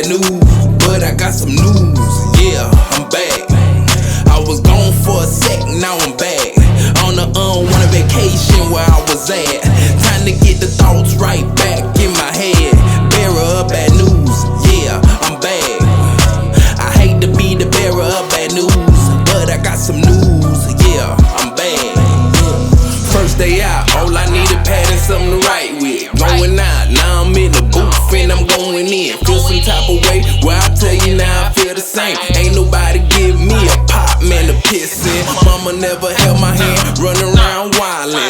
bad news, but I got some news. Yeah, I'm back. I was gone for a sec, now I'm back. On a unwanted vacation where I was at. Time to get the thoughts right back in my head. Bearer of bad news, yeah, I'm back. I hate to be the bearer of bad news, but I got some news, yeah, I'm back. First day out, all I needed padding, something to write with. Going out, now I'm in the booth and I'm going in. Feel some type of way, well I tell you now I feel the same. Ain't nobody give me a pop, man, to piss in. Mama never held my hand, running around wildin'.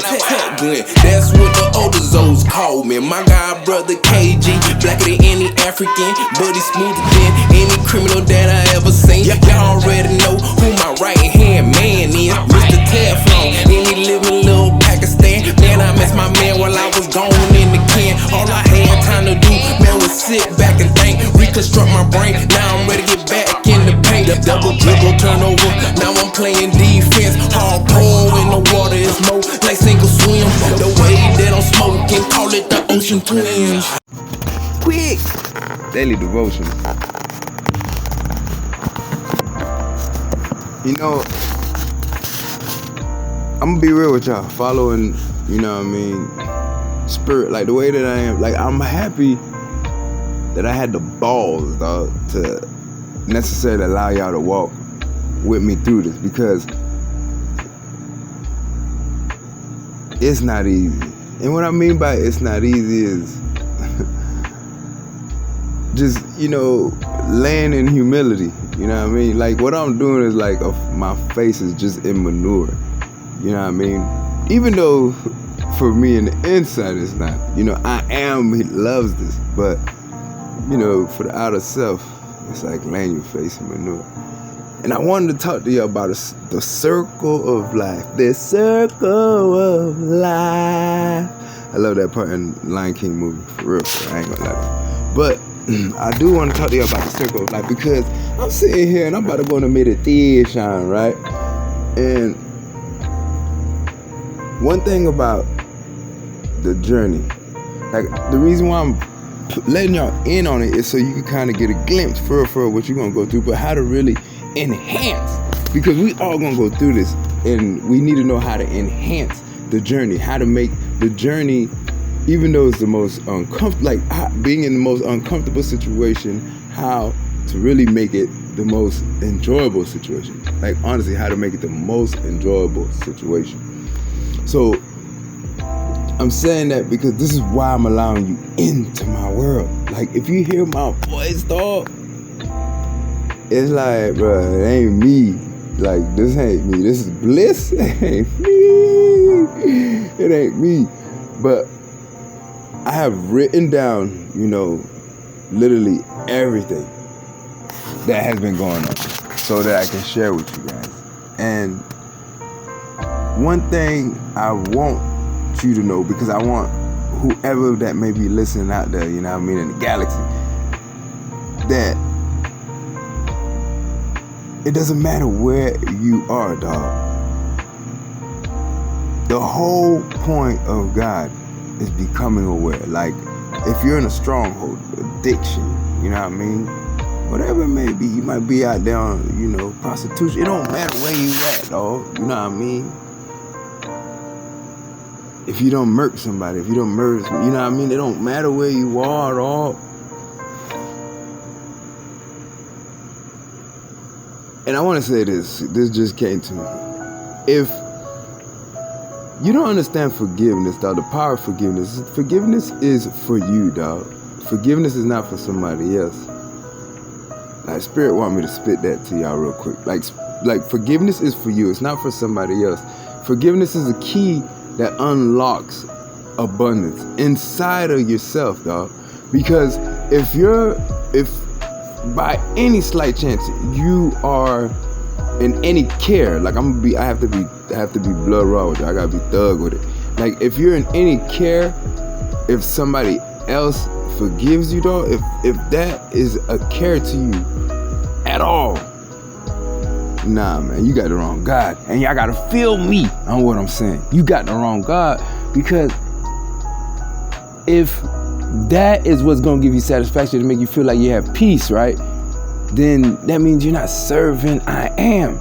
That's what the older Zoes call me. My god brother KG, blacker than any African, but he's smoother than any criminal that I ever seen. Y'all already know who my right hand man is, Mr. Teflon, any living little Pakistan. Man, I missed my man while I was gone in the can. All I had time to do, man, was sit back and think, reconstruct my brain. Now I'm ready to get back in the paint. Double dribble turnover, now I'm playing defense. Hardcore in the water is more like single swim. The way that I'm smoking, call it the ocean twins. KWIK Daily Devotion. You know, I'm gonna be real with y'all. Following, you know what I mean, spirit, like the way that I am. Like, I'm happy that I had the balls, dog, to necessarily allow y'all to walk with me through this, because it's not easy. And what I mean by it's not easy is just, you know, laying in humility. You know what I mean? Like, what I'm doing is like my face is just in manure. You know what I mean? Even though for me in the inside it's not. You know, I am, he loves this. But, you know, for the outer self, it's like laying your face in manure. And I wanted to talk to you about the circle of life. The circle of life. I love that part in Lion King movie, for real. I ain't gonna lie. But I do want to talk to you about the circle of life, because I'm sitting here and I'm about to go in the meditation, right? And one thing about the journey, like the reason why I'm letting y'all in on it is so you can kind of get a glimpse for what you're gonna go through, but how to really enhance, because we all gonna go through this, and we need to know how to enhance the journey, how to make the journey, even though it's the most uncomfortable, like being in the most uncomfortable situation, how to really make it the most enjoyable situation. Like, honestly, how to make it the most enjoyable situation. So I'm saying that because this is why I'm allowing you into my world. Like, if you hear my voice, dog, it's like, bro, it ain't me. Like, this ain't me. This is bliss. It ain't me. It ain't me. But I have written down, you know, literally everything that has been going on so that I can share with you guys. And one thing I want you to know, because I want whoever that may be listening out there, you know what I mean, in the galaxy, that it doesn't matter where you are, dog. The whole point of God is becoming aware. Like, if you're in a stronghold, addiction, you know what I mean? Whatever it may be, you might be out there on, you know, prostitution. It don't matter where you at, dog. You know what I mean? If you don't murk somebody, if you don't murder somebody, you know what I mean? It don't matter where you are at all. And I want to say this just came to me. If you don't understand forgiveness, dog, the power of forgiveness is for you, dog. Forgiveness is not for somebody else. Like, Spirit want me to spit that to y'all real quick. Like forgiveness is for you. It's not for somebody else. Forgiveness is a key that unlocks abundance inside of yourself, dog. Because if by any slight chance you are in any care, like I have to be blood raw with it. I gotta be thug with it. Like, if you're in any care, if somebody else forgives you, dog, if that is a care to you at all, nah, man, you got the wrong God. And y'all gotta feel me on what I'm saying. You got the wrong God, because if that is what's gonna give you satisfaction, to make you feel like you have peace, right? Then that means you're not serving I am.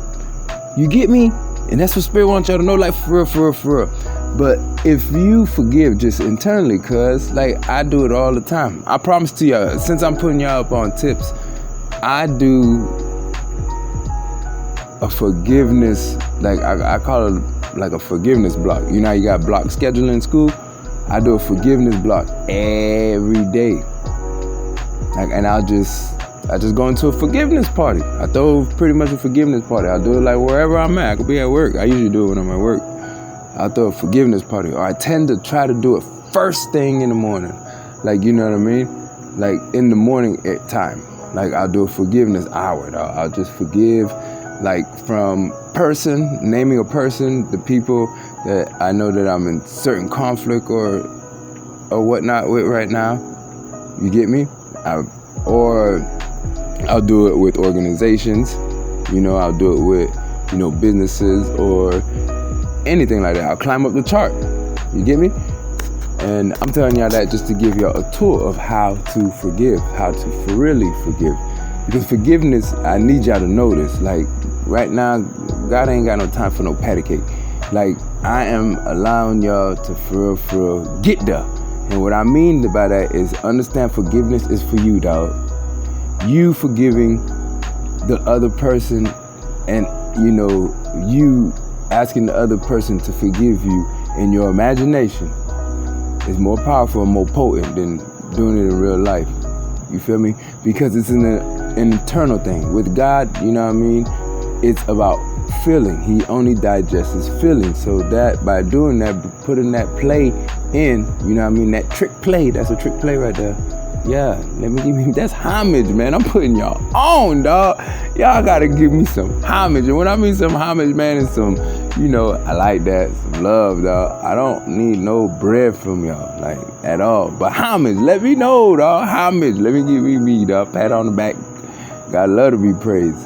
You get me? And that's what Spirit wants y'all to know, like, for real. But if you forgive just internally, cuz, like, I do it all the time. I promise to y'all, since I'm putting y'all up on tips, I do a forgiveness, like, I call it like a forgiveness block. You know how you got block scheduling in school? I do a forgiveness block every day. Like, and I just go into a forgiveness party. I throw pretty much a forgiveness party. I do it like wherever I'm at. I could be at work. I usually do it when I'm at work. I throw a forgiveness party. Or I tend to try to do it first thing in the morning. Like, you know what I mean? Like, in the morning at time. Like, I'll do a forgiveness hour, dog. I'll just forgive, like, from naming a person, the people that I know that I'm in certain conflict or whatnot with right now. You get me? Or I'll do it with organizations. You know, I'll do it with, you know, businesses or anything like that. I'll climb up the chart. You get me? And I'm telling y'all that just to give y'all a tour of how to forgive, how to really forgive. Because forgiveness, I need y'all to know this. Like, right now, God ain't got no time for no patty cake. Like, I am allowing y'all to for real get there. And what I mean by that is, understand forgiveness is for you, dog. You forgiving the other person, and, you know, you asking the other person to forgive you in your imagination is more powerful and more potent than doing it in real life. You feel me? Because it's an internal thing. With God, you know what I mean? It's about feeling. He only digests feelings. So that by doing that, putting that play in, you know what I mean? That trick play, that's a trick play right there. Yeah, that's homage, man. I'm putting y'all on, dog. Y'all gotta give me some homage. And when I mean some homage, man, it's some, you know, I like that, some love, dog. I don't need no bread from y'all, like, at all. But homage, let me know, dog. Homage, let me give me, dog. Pat on the back. God love to be praised.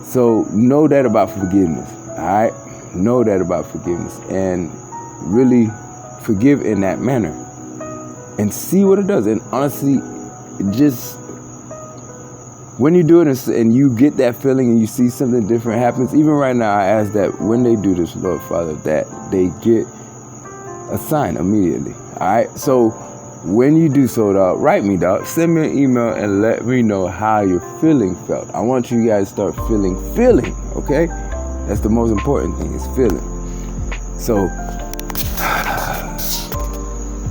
So know that about forgiveness, all right? Know that about forgiveness. And really forgive in that manner. And see what it does. And honestly, just when you do it and you get that feeling and you see something different happens, even right now, I ask that when they do this, Lord Father, that they get a sign immediately. All right. So when you do so, dog, write me, dog. Send me an email and let me know how your feeling felt. I want you guys to start feeling, okay? That's the most important thing, is feeling. So,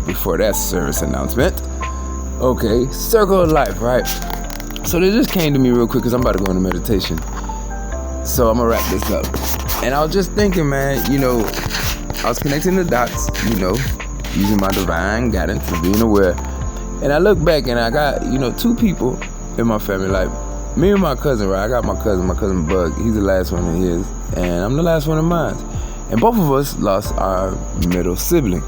before that service announcement, okay, circle of life, right? So this just came to me real quick because I'm about to go into meditation. So I'm gonna wrap this up. And I was just thinking, man, you know, I was connecting the dots, you know, using my divine guidance and being aware. And I look back and I got, you know, two people in my family, like me and my cousin, right? I got my cousin Bug. He's the last one of his, and I'm the last one of mine. And both of us lost our middle sibling.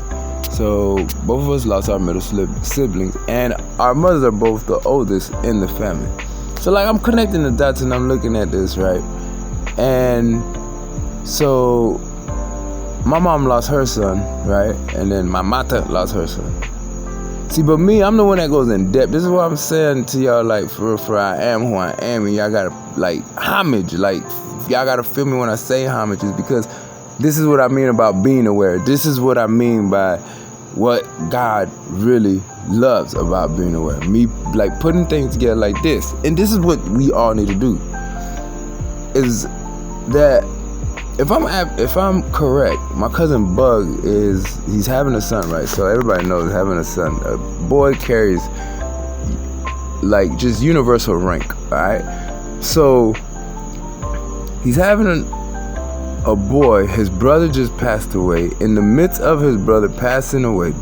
So both of us lost our middle siblings, and our mothers are both the oldest in the family. So like, I'm connecting the dots and I'm looking at this, right? And so my mom lost her son, right? And then my mata lost her son. See, but me, I'm the one that goes in depth. This is what I'm saying to y'all, like, for I am who I am, and y'all gotta, like, homage. Like, y'all gotta feel me when I say homage, is because this is what I mean about being aware. This is what I mean by what God really loves about being aware. Me, like, putting things together like this. And this is what we all need to do. Is that if I'm correct, my cousin Bug he's having a son, right? So everybody knows having a son. A boy carries, like, just universal rank, all right? So he's having a boy. His brother just passed away. In the midst of his brother passing away,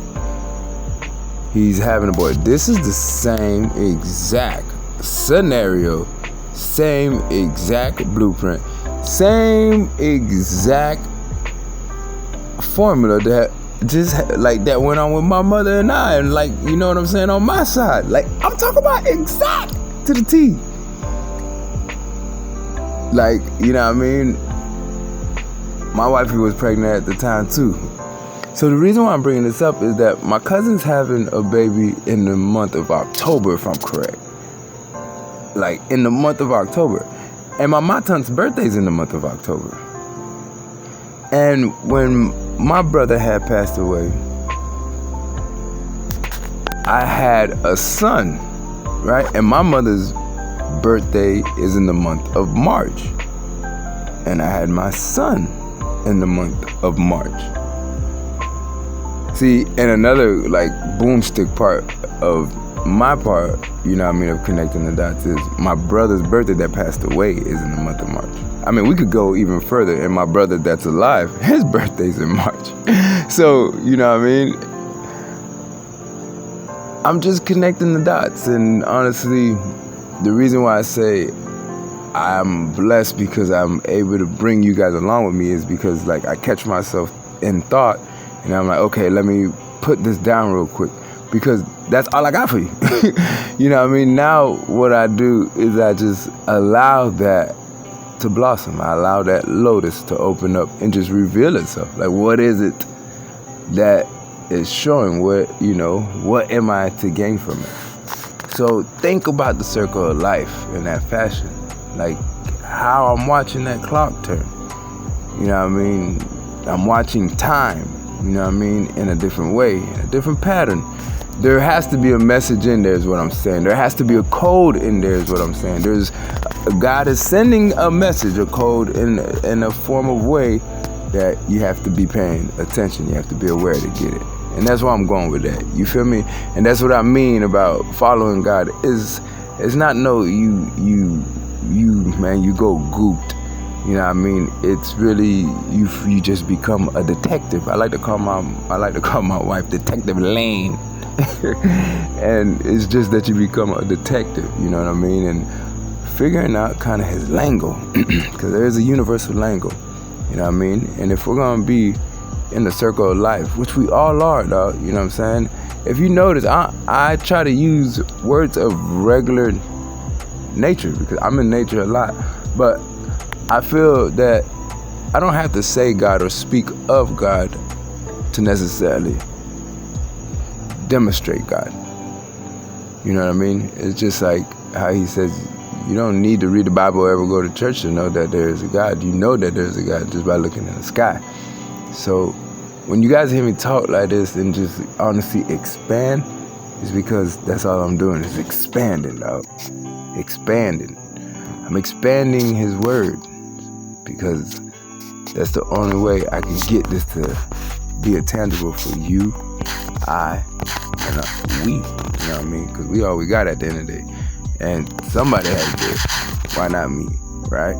he's having a boy. This is the same exact scenario, same exact blueprint, same exact formula that just like that went on with my mother and I, and, like, you know what I'm saying, on my side. Like, I'm talking about exact to the T. Like, you know what I mean? My wife was pregnant at the time too. So the reason why I'm bringing this up is that my cousin's having a baby in the month of October, if I'm correct. Like in the month of October. And my matan's birthday's in the month of October. And when my brother had passed away, I had a son, right? And my mother's birthday is in the month of March. And I had my son in the month of March. See, and another like boomstick part of my part, you know what I mean, of connecting the dots is my brother's birthday that passed away is in the month of March. I mean, we could go even further, and my brother that's alive, his birthday's in March. So, you know what I mean? I'm just connecting the dots, and honestly, the reason why I say I'm blessed because I'm able to bring you guys along with me is because like I catch myself in thought, and I'm like, okay, let me put this down real quick. Because that's all I got for you. You know what I mean? Now what I do is I just allow that to blossom. I allow that lotus to open up and just reveal itself. Like, what is it that is showing? What am I to gain from it? So think about the circle of life in that fashion. Like how I'm watching that clock turn. You know what I mean? I'm watching time, you know what I mean, in a different way, in a different pattern. There has to be a message in there is what I'm saying. There has to be a code in there is what I'm saying. God is sending a message, a code in a form of way that you have to be paying attention. You have to be aware to get it. And that's why I'm going with that. You feel me? And that's what I mean about following God. It's not you go gooped. You know what I mean? It's really you just become a detective. I like to call my wife Detective Lane. And it's just that you become a detective, you know what I mean? And figuring out kind of his lingo, because there is a universal lingo, you know what I mean? And if we're going to be in the circle of life, which we all are, dog, you know what I'm saying? If you notice, I try to use words of regular nature because I'm in nature a lot, but I feel that I don't have to say God or speak of God to necessarily demonstrate God. You know what I mean? It's just like how he says you don't need to read the Bible or ever go to church to know that there is a God. You know that there's a God just by looking in the sky. So when you guys hear me talk like this and just honestly expand, it's because that's all I'm doing is expanding, dog. Expanding. I'm expanding his word because that's the only way I can get this to be a tangible for you, I, and we. You know what I mean? Because we all we got at the end of the day. And somebody has to do it. Why not me? Right?